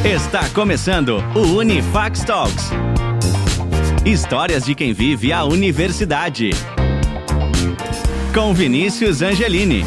Está começando o Unifax Talks. Histórias de quem vive a universidade. Com Vinícius Angelini.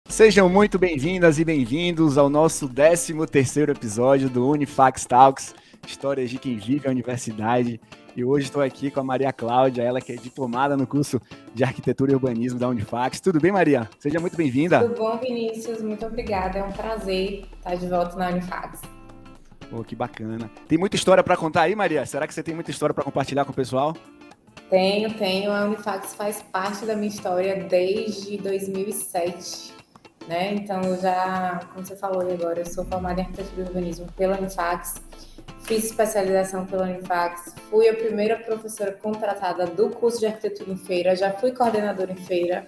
Sejam muito bem-vindas e bem-vindos ao nosso 13º episódio do Unifax Talks, histórias de quem vive a universidade. E hoje estou aqui com a Maria Cláudia, ela que é diplomada no curso de Arquitetura e Urbanismo da Unifax. Tudo bem, Maria? Seja muito bem-vinda. Tudo bom, Vinícius? Muito obrigada. É um prazer estar de volta na Unifax. Oh, que bacana. Tem muita história para contar aí, Maria? Será que você tem muita história para compartilhar com o pessoal? Tenho. A Unifax faz parte da minha história desde 2007. Né? Então, eu já, como você falou aí agora, eu sou formada em Arquitetura e Urbanismo pela Unifax, fiz especialização pela Unifax, fui a primeira professora contratada do curso de Arquitetura em Feira, já fui coordenadora em Feira,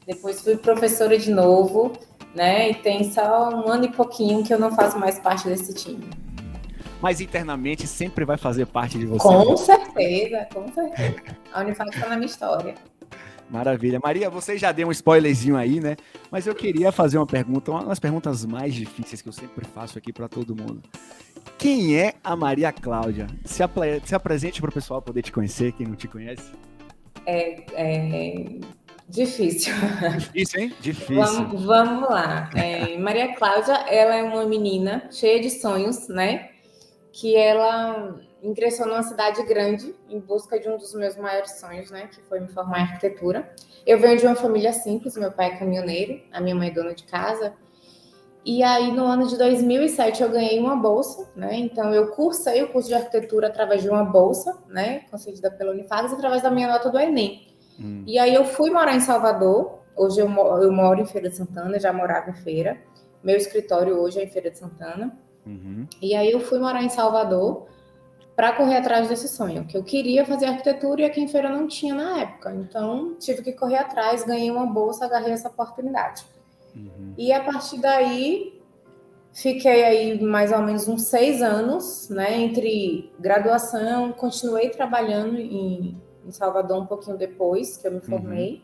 depois fui professora de novo, né? E tem só um ano e pouquinho que eu não faço mais parte desse time. Mas internamente sempre vai fazer parte de você. Com certeza. A Unifax está na minha história. Maravilha. Maria, você já deu um spoilerzinho aí, né? Mas eu queria fazer uma pergunta, uma das perguntas mais difíceis que eu sempre faço aqui para todo mundo. Quem é a Maria Cláudia? Se apresente para o pessoal poder te conhecer, quem não te conhece. Difícil. Difícil, hein? Difícil. Vamos lá. Maria Cláudia, ela é uma menina cheia de sonhos, né? Que ela ingressou numa cidade grande em busca de um dos meus maiores sonhos, né? Que foi me formar em arquitetura. Eu venho de uma família simples, meu pai é caminhoneiro, a minha mãe é dona de casa. E aí, no ano de 2007, eu ganhei uma bolsa, né? Então, eu cursei o curso de arquitetura através de uma bolsa, né? Concedida pela Unifax, através da minha nota do Enem. E aí, eu fui morar em Salvador. Hoje, eu moro em Feira de Santana, já morava em Feira. Meu escritório hoje é em Feira de Santana. E aí, eu fui morar em Salvador para correr atrás desse sonho, que eu queria fazer arquitetura e aqui em Feira não tinha na época. Então, tive que correr atrás, ganhei uma bolsa, agarrei essa oportunidade. E a partir daí, fiquei aí mais ou menos uns 6 anos, né, entre graduação, continuei trabalhando em Salvador um pouquinho depois que eu me formei.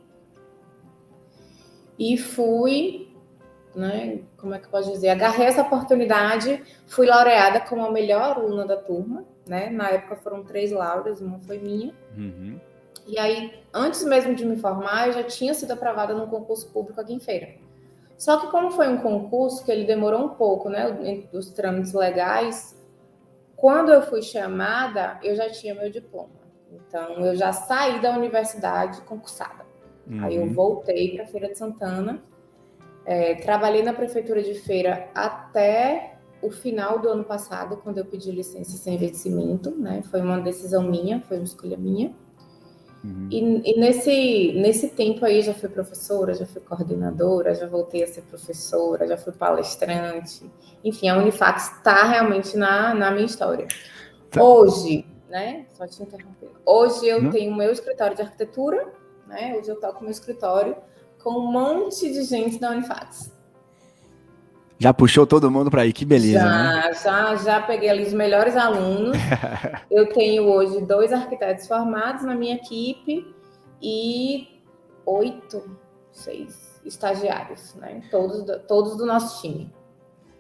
E fui, né, como é que eu posso dizer, agarrei essa oportunidade, fui laureada como a melhor aluna da turma, né, na época foram 3 laureas, uma foi minha. E aí, antes mesmo de me formar, eu já tinha sido aprovada num concurso público aqui em Feira. Só que como foi um concurso que ele demorou um pouco, né, os trâmites legais, quando eu fui chamada, eu já tinha meu diploma. Então, eu já saí da universidade concursada. Aí eu voltei para Feira de Santana, trabalhei na prefeitura de Feira até o final do ano passado, quando eu pedi licença sem vencimento, né, foi uma decisão minha, foi uma escolha minha. E nesse tempo aí já fui professora, já fui coordenadora, já voltei a ser professora, já fui palestrante. Enfim, a Unifax está realmente na minha história. Hoje, né? Só te interromper. Hoje eu tenho o meu escritório de arquitetura, né? Hoje eu toco meu escritório com um monte de gente da Unifax. Já puxou todo mundo para aí, que beleza, né? Já peguei ali os melhores alunos. Eu tenho hoje 2 arquitetos formados na minha equipe e 6 estagiários, né? Todos do nosso time.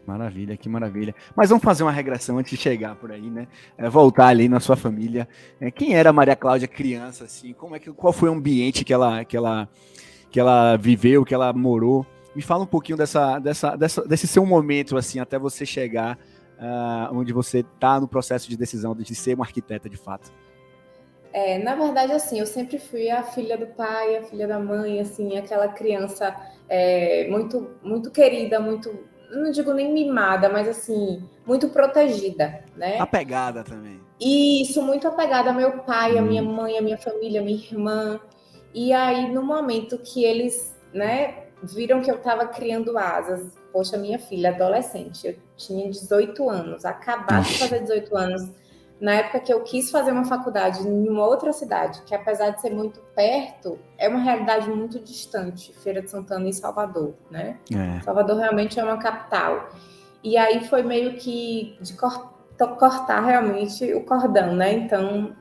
Maravilha, que maravilha. Mas vamos fazer uma regressão antes de chegar por aí, né? Voltar ali na sua família. Quem era a Maria Cláudia criança, assim? Qual foi o ambiente que ela viveu, que ela morou? Me fala um pouquinho desse seu momento, assim, até você chegar onde você está no processo de decisão de ser uma arquiteta de fato. Na verdade, assim, eu sempre fui a filha do pai, a filha da mãe, assim, aquela criança muito, muito querida, muito, não digo nem mimada, mas assim, muito protegida, né? Apegada também. Isso, muito apegada ao meu pai, à minha mãe, à minha família, à minha irmã. E aí, no momento que eles, né, viram que eu estava criando asas, poxa, minha filha, adolescente, eu tinha 18 anos, acabado de fazer 18 anos, na época que eu quis fazer uma faculdade em uma outra cidade, que apesar de ser muito perto, é uma realidade muito distante, Feira de Santana e Salvador, né? Salvador realmente é uma capital. E aí foi meio que de cortar realmente o cordão, né? Então,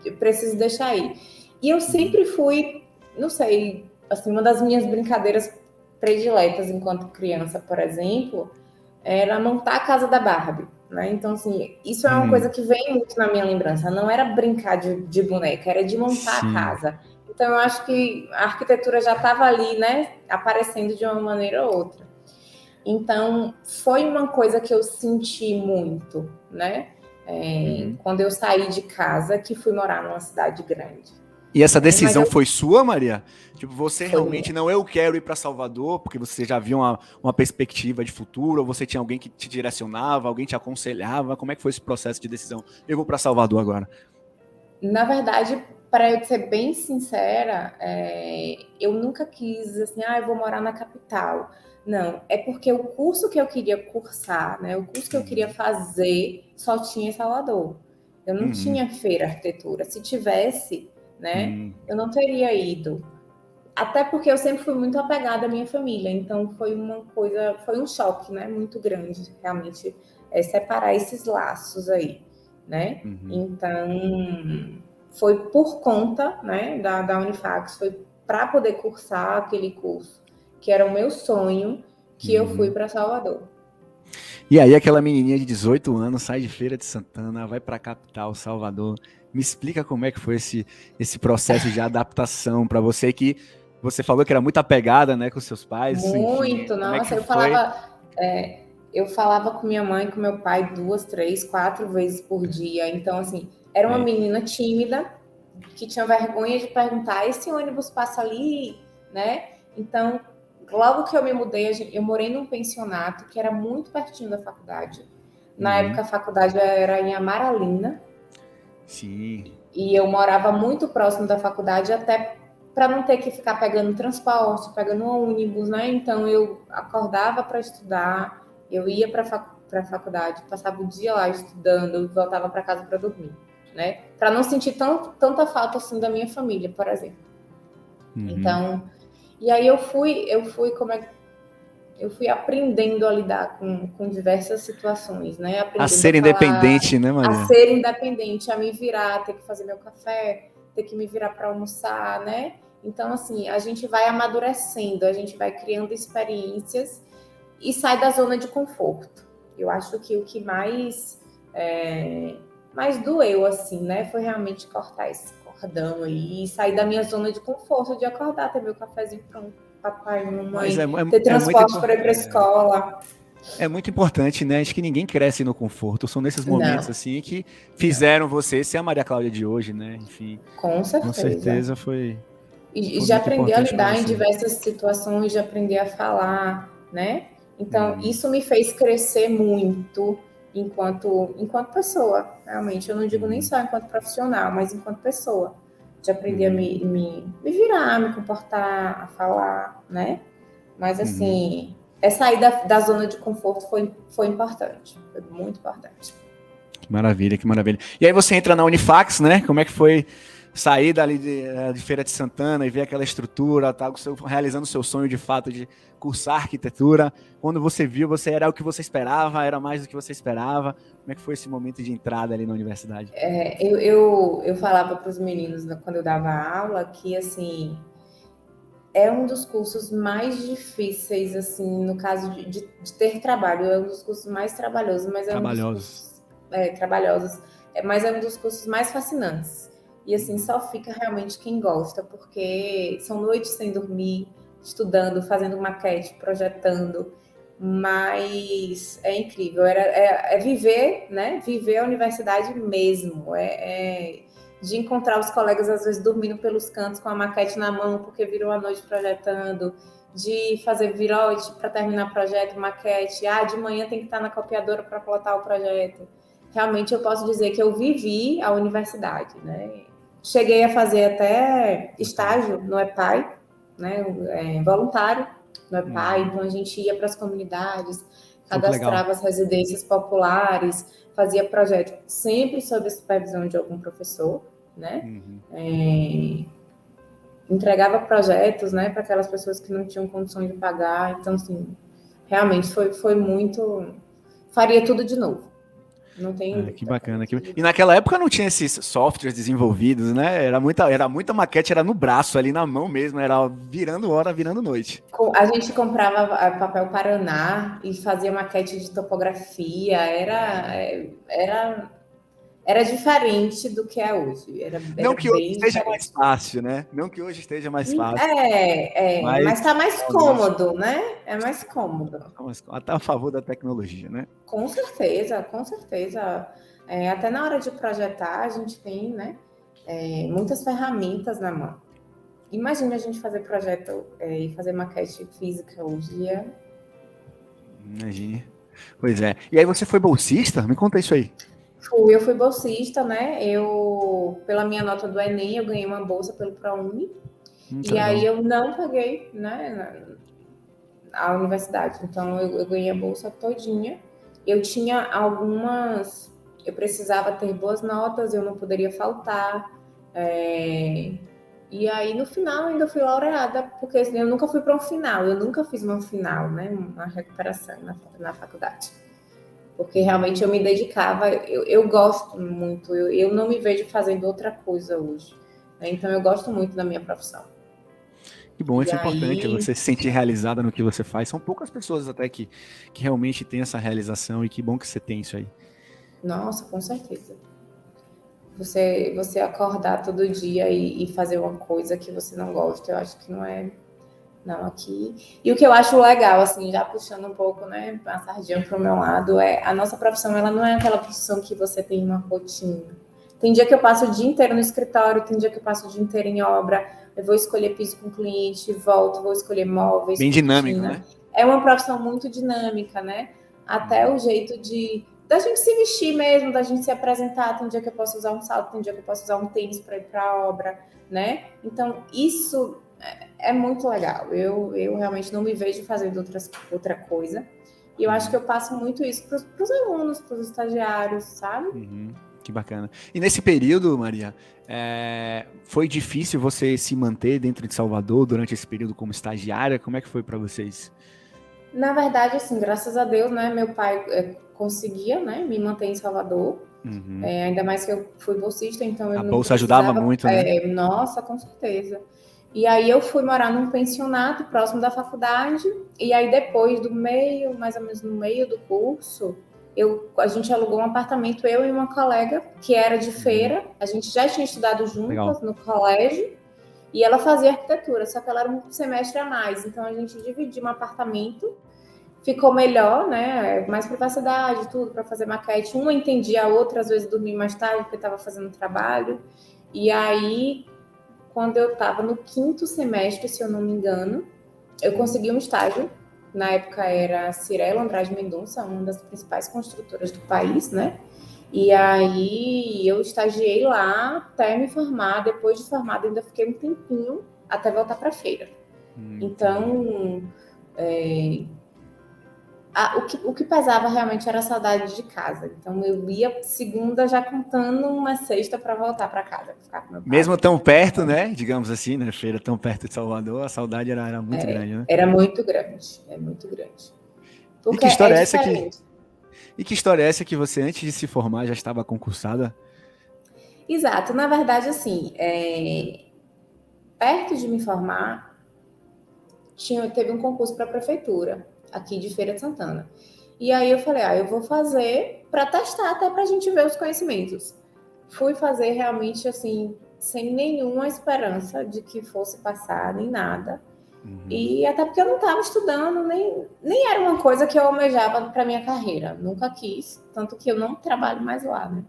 eu preciso deixar aí. E eu sempre fui, não sei, assim, uma das minhas brincadeiras prediletas enquanto criança, por exemplo, era montar a casa da Barbie, né? Então, assim, isso é uma coisa que vem muito na minha lembrança. Não era brincar de boneca, era de montar a casa. Então, eu acho que a arquitetura já estava ali, né? Aparecendo de uma maneira ou outra. Então, foi uma coisa que eu senti muito, né? Quando eu saí de casa, que fui morar numa cidade grande. E essa decisão foi sua, Maria? Tipo, você Foi realmente não, eu quero ir para Salvador, porque você já viu uma perspectiva de futuro, ou você tinha alguém que te direcionava, alguém te aconselhava? Como é que foi esse processo de decisão? Eu vou para Salvador agora. Na verdade, para eu ser bem sincera, eu nunca quis, assim, eu vou morar na capital. Não, é porque o curso que eu queria cursar, né, o curso que eu queria fazer, só tinha em Salvador. Eu não tinha feira arquitetura. Se tivesse, né, eu não teria ido. Até porque eu sempre fui muito apegada à minha família, então foi um choque, né, muito grande, realmente, separar esses laços aí, né? Então, foi por conta, né, da Unifax, foi para poder cursar aquele curso, que era o meu sonho, que eu fui para Salvador. E aí aquela menininha de 18 anos sai de Feira de Santana, vai para a capital, Salvador. Me explica como é que foi esse processo de adaptação para você, que você falou que era muito apegada, né, com seus pais. Muito, enfim, nossa, eu falava com minha mãe e com meu pai 2, 3, 4 vezes por dia. Então, assim, era uma menina tímida, que tinha vergonha de perguntar, esse ônibus passa ali, né? Então, logo que eu me mudei, eu morei num pensionato que era muito pertinho da faculdade. Na época, a faculdade era em Amaralina. Sim. E eu morava muito próximo da faculdade, até para não ter que ficar pegando transporte, pegando ônibus, né? Então, eu acordava para estudar, eu ia para a faculdade, passava o dia lá estudando, e voltava para casa para dormir, né? Para não sentir tanta falta assim da minha família, por exemplo. Então, e aí eu fui aprendendo a lidar com diversas situações, né? A ser independente, né, Maria? A ser independente, a me virar, ter que fazer meu café, ter que me virar para almoçar, né? Então, assim, a gente vai amadurecendo, a gente vai criando experiências e sai da zona de conforto. Eu acho que o que mais doeu, assim, né? Foi realmente cortar esse cordão aí e sair da minha zona de conforto, de acordar, ter meu cafezinho pronto, papai e mamãe, ter transporte para ir para a escola. É muito importante, né? Acho que ninguém cresce no conforto. São nesses momentos, assim, que fizeram você ser a Maria Cláudia de hoje, né? Enfim. Com certeza. Com certeza foi. E já aprender a lidar em diversas situações, de aprender a falar, né? Então, isso me fez crescer muito enquanto pessoa, realmente. Eu não digo nem só enquanto profissional, mas enquanto pessoa. De aprender a me virar, a me comportar, a falar, né? Mas, assim, sair da zona de conforto foi importante. Foi muito importante. Que maravilha, que maravilha. E aí você entra na Unifax, né? Como é que foi sair dali de Feira de Santana e ver aquela estrutura, tá, realizando o seu sonho de fato de cursar arquitetura? Quando você viu, você era o que você esperava? Era mais do que você esperava? Como é que foi esse momento de entrada ali na universidade? Eu falava para os meninos, quando eu dava aula, que, assim, é um dos cursos mais difíceis, assim, no caso de ter trabalho. É um dos cursos mais trabalhosos, mas trabalhosos, mas é um dos cursos mais fascinantes. E, assim, só fica realmente quem gosta, porque são noites sem dormir, estudando, fazendo maquete, projetando, mas é incrível. É viver, né? Viver a universidade mesmo. De encontrar os colegas, às vezes, dormindo pelos cantos com a maquete na mão, porque virou a noite projetando, de fazer virote para terminar projeto, maquete. De manhã tem que estar na copiadora para plotar o projeto. Realmente, eu posso dizer que eu vivi a universidade, né? Cheguei a fazer até estágio no EPAI, né? Voluntário no EPAI. Então, a gente ia para as comunidades, cadastrava as residências populares, fazia projeto sempre sob a supervisão de algum professor, né? Entregava projetos, né, para aquelas pessoas que não tinham condição de pagar. Então, assim, realmente foi muito... Faria tudo de novo. Não tem. Que bacana. E naquela época não tinha esses softwares desenvolvidos, né? Era muita maquete, era no braço, ali na mão mesmo, era virando hora, virando noite. A gente comprava papel Paraná e fazia maquete de topografia, era diferente do que é hoje. Não que hoje esteja mais fácil, né? Não que hoje esteja mais fácil. Mas tá mais cômodo, né? É mais cômodo. Até a favor da tecnologia, né? Com certeza, com certeza. Até na hora de projetar, a gente tem, né, muitas ferramentas na mão. Imagina a gente fazer projeto e fazer maquete física hoje. Imagine. Pois é. E aí você foi bolsista? Me conta isso aí. Eu fui bolsista, né? Pela minha nota do Enem, eu ganhei uma bolsa pelo ProUni. E legal. Aí eu não paguei, né, a universidade. Então eu ganhei a bolsa todinha. Eu tinha algumas... Eu precisava ter boas notas, eu não poderia faltar. E aí, no final, ainda fui laureada, porque eu nunca fui para um final, eu nunca fiz uma final, né? Uma recuperação na faculdade. Porque realmente eu me dedicava, eu gosto muito, eu não me vejo fazendo outra coisa hoje. Né? Então, eu gosto muito da minha profissão. Que bom, isso é importante, você se sentir realizada no que você faz. São poucas pessoas até que realmente têm essa realização, e que bom que você tem isso aí. Nossa, com certeza. Você acordar todo dia e fazer uma coisa que você não gosta, eu acho que não é... Não, aqui... E o que eu acho legal, assim, já puxando um pouco, né, a sardinha para o meu lado, a nossa profissão, ela não é aquela profissão que você tem uma rotina. Tem dia que eu passo o dia inteiro no escritório, tem dia que eu passo o dia inteiro em obra, eu vou escolher piso com cliente, volto, vou escolher móveis. Bem dinâmico, né? É uma profissão muito dinâmica, né? Até o jeito da gente se vestir mesmo, da gente se apresentar. Tem dia que eu posso usar um salto, tem dia que eu posso usar um tênis para ir para a obra, né? Então, isso é muito legal. Eu realmente não me vejo fazendo outra coisa. E eu acho que eu passo muito isso para os alunos, para os estagiários, sabe? Uhum, que bacana. E nesse período, Maria, foi difícil você se manter dentro de Salvador durante esse período como estagiária? Como é que foi para vocês? Na verdade, assim, graças a Deus, né, meu pai conseguia, né, me manter em Salvador. Uhum. Ainda mais que eu fui bolsista, então eu a bolsa ajudava muito, né? Nossa, com certeza. E aí eu fui morar num pensionato próximo da faculdade, e aí depois mais ou menos no meio do curso, a gente alugou um apartamento, eu e uma colega, que era de feira, a gente já tinha estudado juntas Legal. No colégio, e ela fazia arquitetura, só que ela era um semestre a mais, então a gente dividiu um apartamento, ficou melhor, né, mais privacidade, tudo, para fazer maquete, uma entendia a outra, às vezes dormia mais tarde, porque estava fazendo trabalho, e aí... Quando eu estava no 5º semestre, se eu não me engano, eu consegui um estágio. Na época era Cirela Andrade Mendonça, uma das principais construtoras do país, né? E aí eu estagiei lá até me formar. Depois de formada, ainda fiquei um tempinho até voltar para a feira. Então, o que pesava realmente era a saudade de casa. Então eu ia segunda já contando uma sexta para voltar para casa. Ficar com meu pai. Mesmo tão perto, né? Digamos assim, né? Feira tão perto de Salvador, a saudade era muito grande, né? Era muito grande, muito grande. Porque e que história é essa E que história é essa que você, antes de se formar, já estava concursada? Exato. Na verdade, assim, perto de me formar, teve um concurso para a prefeitura, aqui de Feira de Santana. E aí eu falei, eu vou fazer para testar, até para a gente ver os conhecimentos. Fui fazer realmente, assim, sem nenhuma esperança de que fosse passar, nem nada. Uhum. E até porque eu não estava estudando, nem era uma coisa que eu almejava para minha carreira. Nunca quis, tanto que eu não trabalho mais lá, né?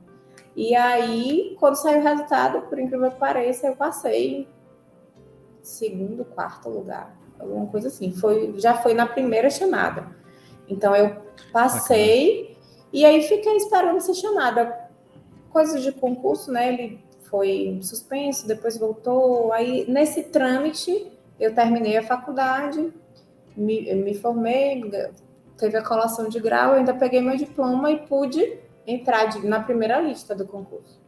E aí, quando saiu o resultado, por incrível que pareça, eu passei em 2º, 4º lugar. Alguma coisa assim. Já foi na primeira chamada. Então, eu passei e aí fiquei esperando ser chamada. Coisas de concurso, né? Ele foi suspenso, depois voltou. Aí, nesse trâmite, eu terminei a faculdade, me formei, teve a colação de grau, eu ainda peguei meu diploma e pude entrar na primeira lista do concurso.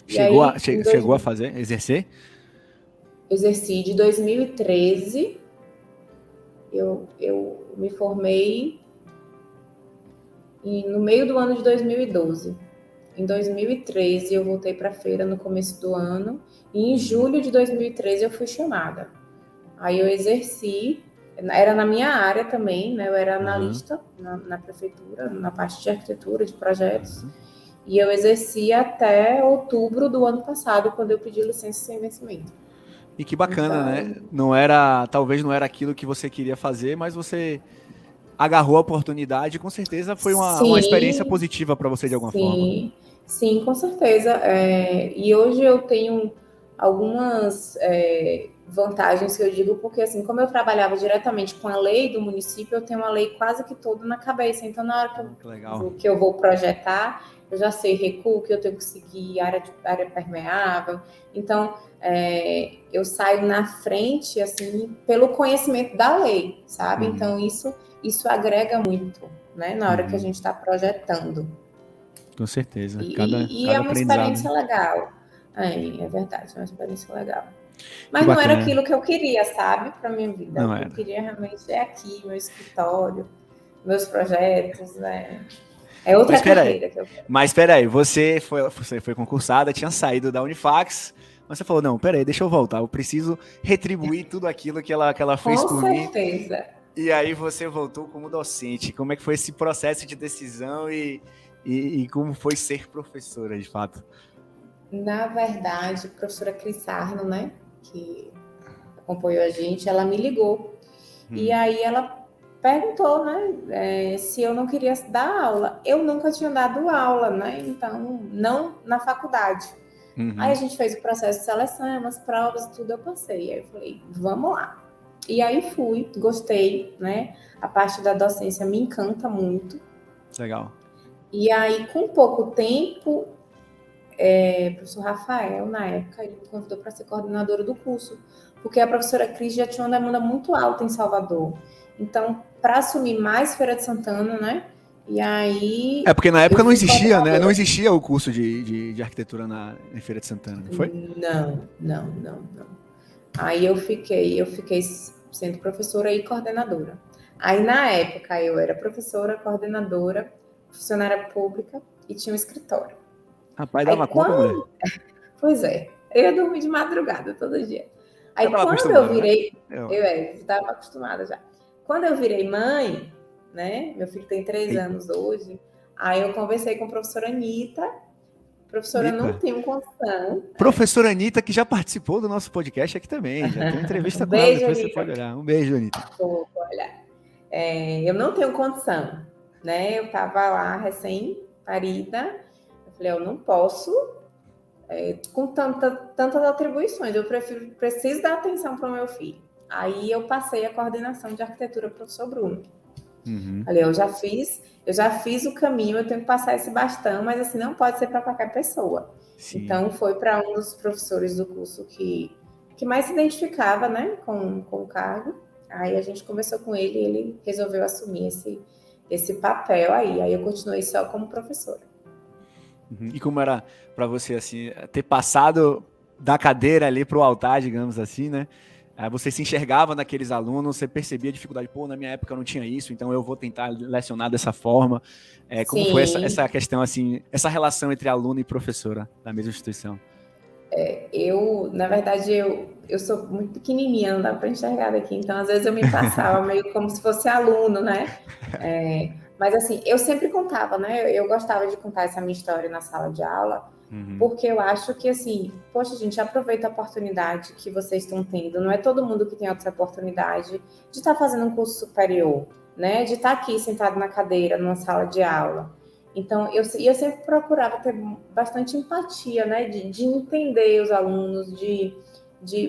Chegou a exercer? Exerci de 2013. Eu me formei no meio do ano de 2012. Em 2013, eu voltei para a feira no começo do ano, e em julho de 2013 eu fui chamada. Aí eu exerci, era na minha área também, né? Eu era analista na prefeitura, na parte de arquitetura, de projetos, e eu exerci até outubro do ano passado, quando eu pedi licença sem vencimento. E que bacana, então, né? Talvez não era aquilo que você queria fazer, mas você agarrou a oportunidade, com certeza foi uma experiência positiva para você de alguma forma. Sim, com certeza. E hoje eu tenho algumas vantagens que eu digo, porque assim, como eu trabalhava diretamente com a lei do município, eu tenho a lei quase que toda na cabeça. Então, na hora que eu vou projetar, eu já sei recuo, que eu tenho que seguir área permeável. Então, eu saio na frente, assim, pelo conhecimento da lei, sabe? Então, isso agrega muito, né? Na hora que a gente está projetando. Com certeza. E é uma experiência legal. É verdade, é uma experiência legal. Mas não era aquilo que eu queria, sabe? Para minha vida. O que eu queria realmente é aqui, meu escritório, meus projetos, né? É outra carreira que eu quero. Mas espera aí, você foi concursada, tinha saído da Unifax, mas você falou, não, peraí, deixa eu voltar, eu preciso retribuir tudo aquilo que ela fez por mim. Com certeza. E aí você voltou como docente. Como é que foi esse processo de decisão e como foi ser professora, de fato? Na verdade, a professora Cris Sarno, né, que acompanhou a gente, ela me ligou. E aí ela perguntou, né, se eu não queria dar aula. Eu nunca tinha dado aula, né, então, não na faculdade. Aí a gente fez o processo de seleção, umas provas e tudo, eu passei. Aí eu falei, vamos lá. E aí fui, gostei, né, a parte da docência me encanta muito. Legal. E aí, com pouco tempo, o professor Rafael, na época, ele me convidou para ser coordenadora do curso, porque a professora Cris já tinha uma demanda muito alta em Salvador. Então, para assumir mais Feira de Santana, né? E aí... porque na época não existia, né? Não existia o curso de arquitetura em Feira de Santana, não foi? Não. Aí eu fiquei sendo professora e coordenadora. Aí, na época, eu era professora, coordenadora, funcionária pública e tinha um escritório. Rapaz, dava conta, mulher? Pois é, eu ia dormir de madrugada todo dia. Aí quando eu virei, eu estava acostumada já. Quando eu virei mãe, né, meu filho tem 3 anos hoje, aí eu conversei com a professora Anitta. Professora, não tenho condição. Professora Anitta, que já participou do nosso podcast aqui também, já tem uma entrevista com ela, depois você pode olhar. Um beijo, Anitta. Vou olhar. Eu não tenho condição, né, eu estava lá recém-parida, eu falei, eu não posso com tantas atribuições, eu preciso dar atenção para o meu filho. Aí eu passei a coordenação de arquitetura para o professor Bruno. Falei, eu já fiz o caminho, eu tenho que passar esse bastão, mas assim, não pode ser para qualquer pessoa. Sim. Então foi para um dos professores do curso que mais se identificava, né, com o cargo. Aí a gente conversou com ele e ele resolveu assumir esse papel aí eu continuei só como professora. E como era para você, assim, ter passado da cadeira ali para o altar, digamos assim, né? Você se enxergava naqueles alunos, você percebia a dificuldade, na minha época eu não tinha isso, então eu vou tentar lecionar dessa forma. Como foi essa questão, assim, essa relação entre aluno e professora da mesma instituição? Na verdade, eu sou muito pequenininha, não dá para enxergar daqui, então às vezes eu me passava meio como se fosse aluno, né? Mas assim, eu sempre contava, né? Eu gostava de contar essa minha história na sala de aula, porque eu acho que assim, poxa, gente, aproveita a oportunidade que vocês estão tendo. Não é todo mundo que tem essa oportunidade de estar fazendo um curso superior, né? De estar aqui sentado na cadeira, numa sala de aula. Então, eu sempre procurava ter bastante empatia, né? De entender os alunos,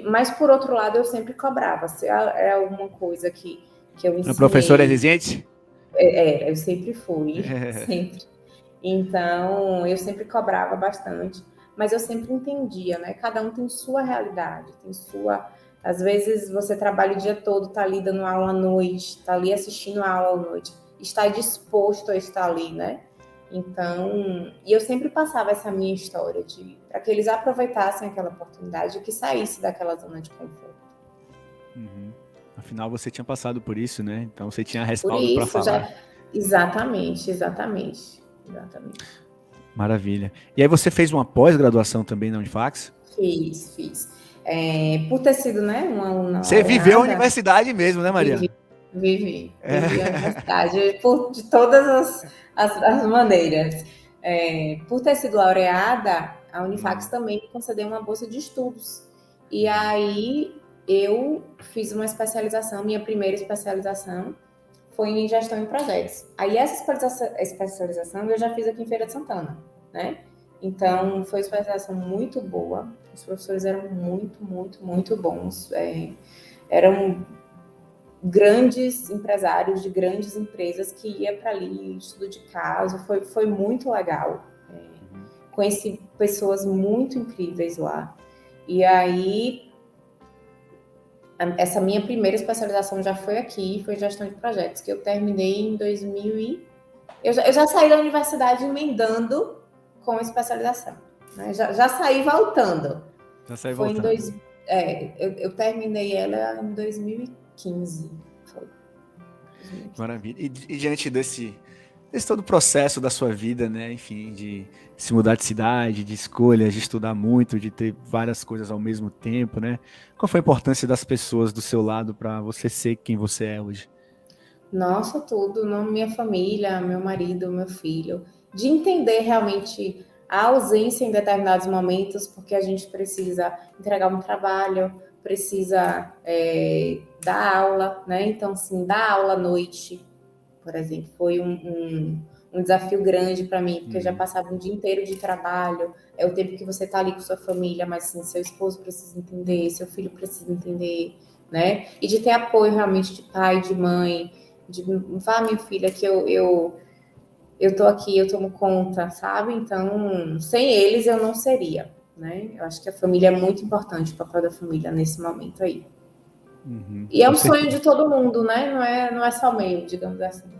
mas por outro lado, eu sempre cobrava. Se é alguma coisa que eu ensinei... A professora exigente? Eu sempre fui, sempre. Então, eu sempre cobrava bastante, mas eu sempre entendia, né? Cada um tem sua realidade, tem sua... Às vezes, você trabalha o dia todo, tá ali dando aula à noite, tá ali assistindo a aula à noite, está disposto a estar ali, né? Então, e eu sempre passava essa minha história para que eles aproveitassem aquela oportunidade e que saísse daquela zona de conforto. Afinal, você tinha passado por isso, né? Então, você tinha respaldo para falar. Exatamente. Maravilha. E aí você fez uma pós-graduação também na Unifax? Fiz. Por ter sido, né, uma aluna Você viveu a universidade mesmo, né, Maria? Vivi a universidade de todas as maneiras. Por ter sido laureada, a Unifax também me concedeu uma bolsa de estudos. E aí eu fiz uma especialização, minha primeira especialização foi em gestão em projetos. Aí essa especialização eu já fiz aqui em Feira de Santana, né? Então foi uma especialização muito boa, os professores eram muito bons, eram grandes empresários de grandes empresas que ia para ali, estudo de caso, foi muito legal. Conheci pessoas muito incríveis lá. E aí, essa minha primeira especialização já foi aqui, foi gestão de projetos, que eu terminei em 2000 eu já saí da universidade emendando com especialização. Né? Já saí voltando. Eu terminei ela em 2015. Foi. Maravilha. E diante desse todo o processo da sua vida, né? Enfim, de se mudar de cidade, de escolhas, de estudar muito, de ter várias coisas ao mesmo tempo, né? Qual foi a importância das pessoas do seu lado para você ser quem você é hoje? Nossa, tudo. Minha família, meu marido, meu filho. De entender realmente a ausência em determinados momentos, porque a gente precisa entregar um trabalho, precisa dar aula, né? Então, assim, dar aula à noite, por exemplo, foi um desafio grande para mim, porque eu já passava um dia inteiro de trabalho, é o tempo que você está ali com sua família, mas assim, seu esposo precisa entender, seu filho precisa entender, né? E de ter apoio realmente de pai, de mãe, de vá, minha filha, que eu tô aqui, eu tomo conta, sabe? Então, sem eles eu não seria, né? Eu acho que a família é muito importante, o papel da família nesse momento aí. E é um sonho de todo mundo, né? Não é só meu, digamos assim.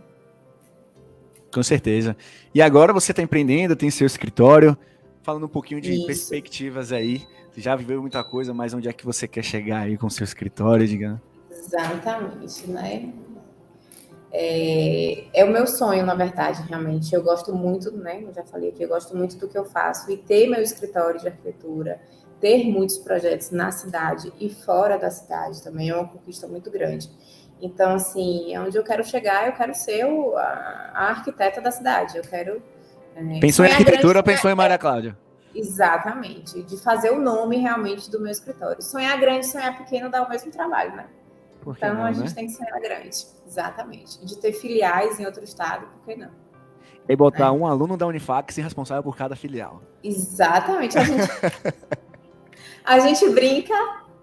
Com certeza. E agora você está empreendendo, tem seu escritório, falando um pouquinho de perspectivas aí. Você já viveu muita coisa, mas onde é que você quer chegar aí com seu escritório, digamos? Exatamente, né? É o meu sonho, na verdade, realmente. Eu gosto muito, né? Eu já falei aqui, eu gosto muito do que eu faço. E ter meu escritório de arquitetura, ter muitos projetos na cidade e fora da cidade também é uma conquista muito grande. Então, assim, onde eu quero chegar, eu quero ser a arquiteta da cidade. Eu quero... Pensou em arquitetura ou pensou em Maria Cláudia? Exatamente. De fazer o nome realmente do meu escritório. Sonhar grande, sonhar pequeno dá o mesmo trabalho, né? Então, não, a gente tem que sonhar grande. Exatamente. De ter filiais em outro estado, por que não? E botar um aluno da Unifax responsável por cada filial. Exatamente. A gente brinca,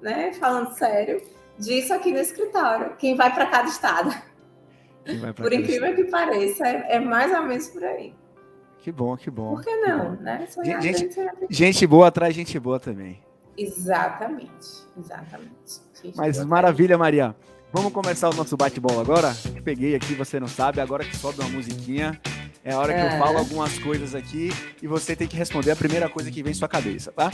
né, falando sério, disso aqui no escritório. Quem vai para cada estado. Por incrível que pareça, é mais ou menos por aí. Que bom, que bom. Por que não, né? Sonhar grande, sonhar pequeno. Gente boa atrás gente boa também. Exatamente. Mas maravilha, Maria. Vamos começar o nosso bate-bola agora? Eu peguei aqui, você não sabe, agora que sobe uma musiquinha. É a hora que eu falo algumas coisas aqui e você tem que responder a primeira coisa que vem em sua cabeça, tá?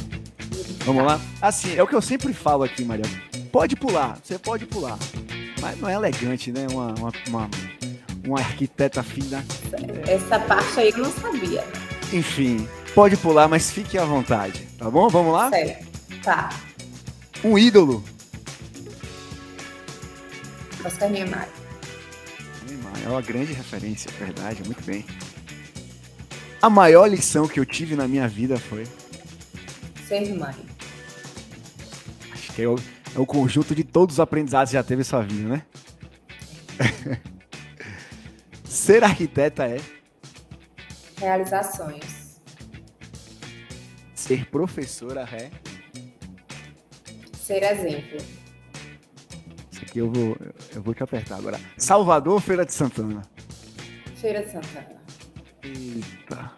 Vamos lá? Assim, é o que eu sempre falo aqui, Maria. Pode pular, você pode pular. Mas não é elegante, né? Uma arquiteta fina. Essa parte aí eu não sabia. Enfim, pode pular, mas fique à vontade, tá bom? Vamos lá? Certo. Tá. Um ídolo. Oscar Niemeyer. É uma grande referência, verdade, muito bem. A maior lição que eu tive na minha vida foi... Ser mãe. Acho que é o conjunto de todos os aprendizados que já teve em sua vida, né? Ser arquiteta é... realizar sonhos. Ser professora é... ser exemplo. Isso aqui eu vou te apertar agora. Salvador ou Feira de Santana? Feira de Santana. Eita.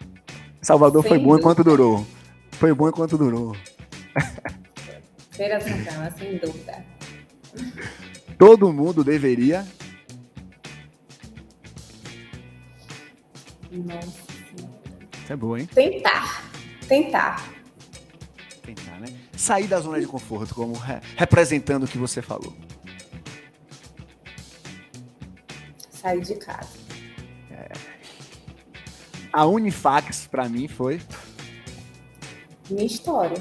Salvador foi bom enquanto durou. Foi bom enquanto durou. Feira de Santana, sem dúvida. Todo mundo deveria... Nossa. Isso é boa, hein? Tentar, né? Sair da zona de conforto, como representando o que você falou. Sair de casa. A Unifax, para mim, foi... Minha história.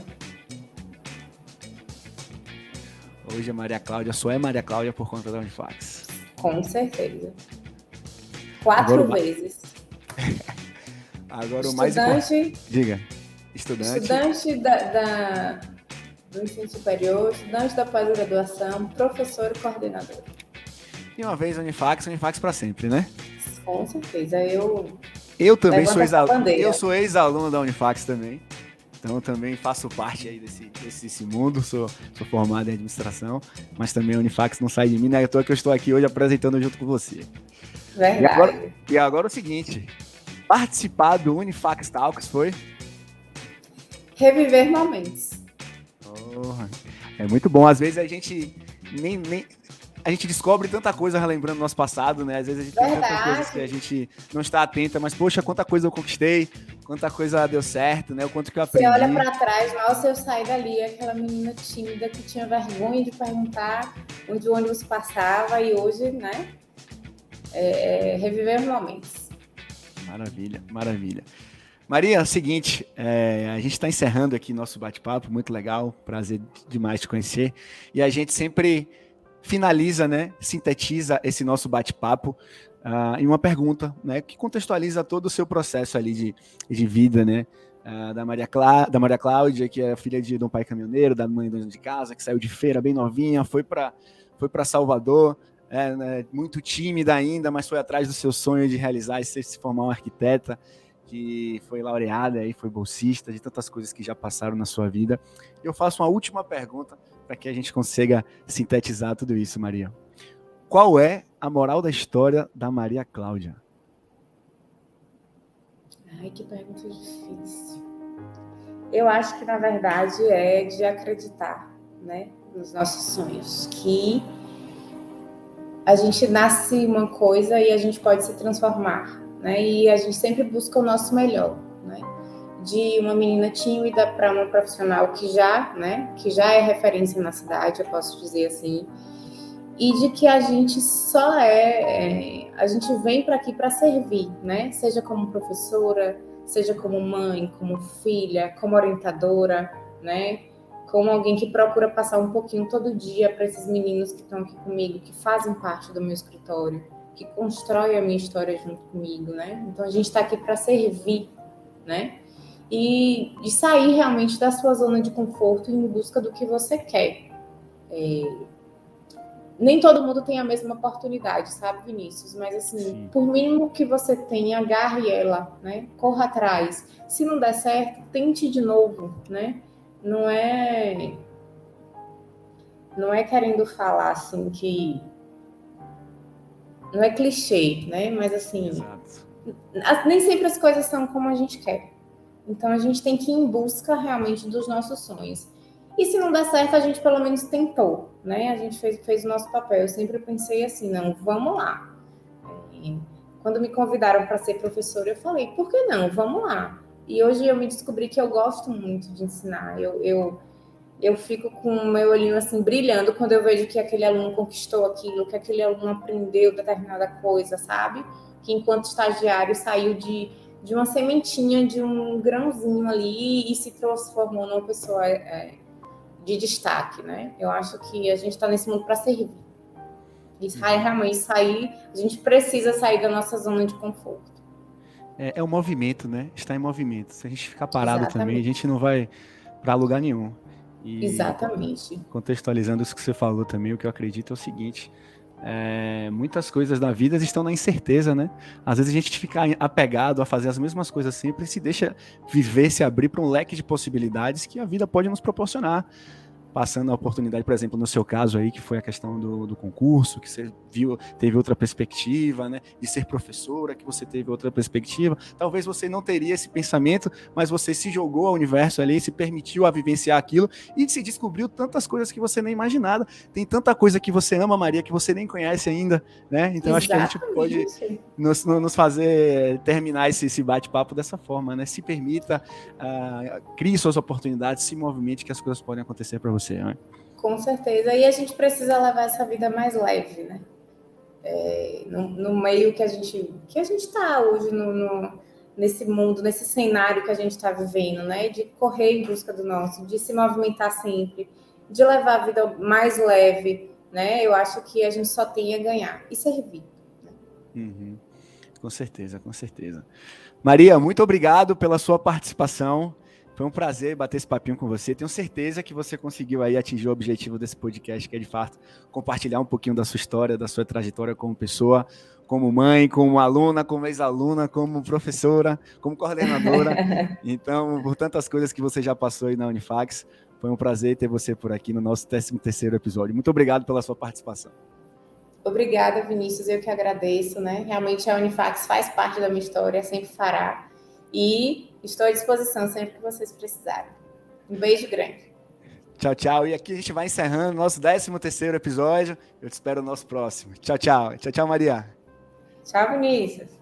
Hoje a Maria Cláudia só é Maria Cláudia por conta da Unifax. Com certeza. 4 vezes. Agora estudante, o mais importante... Diga. Estudante do ensino superior, estudante da pós-graduação, professor e coordenador. E uma vez Unifax para sempre, né? Com certeza. Eu também sou ex-aluno. Eu sou ex-aluno da Unifax também. Então, também faço parte aí desse mundo, sou formado em administração, mas também a Unifax não sai de mim, né? Eu que eu estou aqui hoje apresentando junto com você. Verdade. E agora o seguinte, participar do Unifax Talks foi? Reviver momentos. É muito bom, às vezes a gente a gente descobre tanta coisa relembrando nosso passado, né? Às vezes a gente tem tantas coisas que a gente não está atenta, mas, poxa, quanta coisa eu conquistei, quanta coisa deu certo, né? O quanto que eu aprendi. Você olha para trás, nossa, eu saí dali, aquela menina tímida que tinha vergonha de perguntar onde o ônibus passava, e hoje, né? Reviver momentos. Maravilha, maravilha. Maria, é o seguinte, a gente está encerrando aqui nosso bate-papo, muito legal, prazer demais te conhecer, e a gente sempre finaliza, né, sintetiza esse nosso bate-papo em uma pergunta, né, que contextualiza todo o seu processo ali de vida, né, da Maria Cláudia, que é filha de um pai caminhoneiro, da mãe dona de casa, que saiu de feira bem novinha, foi para Salvador, né, muito tímida ainda, mas foi atrás do seu sonho de realizar e se formar uma arquiteta, que foi laureada e foi bolsista, de tantas coisas que já passaram na sua vida. Eu faço uma última pergunta para que a gente consiga sintetizar tudo isso, Maria. Qual é a moral da história da Maria Cláudia? Ai, que pergunta difícil. Eu acho que, na verdade, é de acreditar, né, nos nossos sonhos, que a gente nasce uma coisa e a gente pode se transformar, né, e a gente sempre busca o nosso melhor, né, de uma menina tímida para uma profissional que já é referência na cidade, eu posso dizer assim, e de que a gente só a gente vem para aqui para servir, né, seja como professora, seja como mãe, como filha, como orientadora, né, como alguém que procura passar um pouquinho todo dia para esses meninos que estão aqui comigo, que fazem parte do meu escritório, que constroem a minha história junto comigo, né? Então a gente está aqui para servir, né? E de sair realmente da sua zona de conforto em busca do que você quer. Nem todo mundo tem a mesma oportunidade, sabe, Vinícius? Mas assim, sim, por mínimo que você tenha, agarre ela, né? Corra atrás. Se não der certo, tente de novo, né? Não é querendo falar assim que não é clichê, né? Mas assim, nem sempre as coisas são como a gente quer. Então a gente tem que ir em busca realmente dos nossos sonhos. E se não der certo, a gente pelo menos tentou, né? A gente fez o nosso papel. Eu sempre pensei assim, não, vamos lá. Quando me convidaram para ser professora, eu falei, por que não? Vamos lá. E hoje eu me descobri que eu gosto muito de ensinar. Eu fico com o meu olhinho assim brilhando quando eu vejo que aquele aluno conquistou aquilo, que aquele aluno aprendeu determinada coisa, sabe? Que enquanto estagiário saiu de uma sementinha, de um grãozinho ali e se transformou numa pessoa de destaque, né? Eu acho que a gente está nesse mundo para servir. E realmente a gente precisa sair da nossa zona de conforto. É um movimento, né? Está em movimento. Se a gente ficar parado também, a gente não vai para lugar nenhum. E exatamente. Contextualizando isso que você falou também, o que eu acredito é o seguinte: muitas coisas da vida estão na incerteza, né? Às vezes a gente fica apegado a fazer as mesmas coisas sempre e se deixa viver, se abrir para um leque de possibilidades que a vida pode nos proporcionar. Passando a oportunidade, por exemplo, no seu caso aí, que foi a questão do concurso, que você teve outra perspectiva, né? De ser professora, que você teve outra perspectiva. Talvez você não teria esse pensamento, mas você se jogou ao universo ali, se permitiu a vivenciar aquilo e se descobriu tantas coisas que você nem imaginava. Tem tanta coisa que você ama, Maria, que você nem conhece ainda, né? Então acho que a gente pode nos fazer terminar esse bate-papo dessa forma, né? Se permita, crie suas oportunidades, se movimente, que as coisas podem acontecer para você. Né? Com certeza, e a gente precisa levar essa vida mais leve, né? No meio que a gente está hoje, nesse mundo, nesse cenário que a gente está vivendo, né? De correr em busca do nosso, de se movimentar sempre, de levar a vida mais leve, né? Eu acho que a gente só tem a ganhar e servir. Uhum. Com certeza, com certeza. Maria, muito obrigado pela sua participação. Foi um prazer bater esse papinho com você. Tenho certeza que você conseguiu aí atingir o objetivo desse podcast, que é de fato compartilhar um pouquinho da sua história, da sua trajetória como pessoa, como mãe, como aluna, como ex-aluna, como professora, como coordenadora. Então, por tantas coisas que você já passou aí na Unifax, foi um prazer ter você por aqui no nosso 13º episódio. Muito obrigado pela sua participação. Obrigada, Vinícius, eu que agradeço, né? Realmente a Unifax faz parte da minha história, sempre fará. E estou à disposição sempre que vocês precisarem. Um beijo grande. Tchau, tchau. E aqui a gente vai encerrando o nosso 13º episódio. Eu te espero no nosso próximo. Tchau, tchau. Tchau, tchau, Maria. Tchau, Vinícius.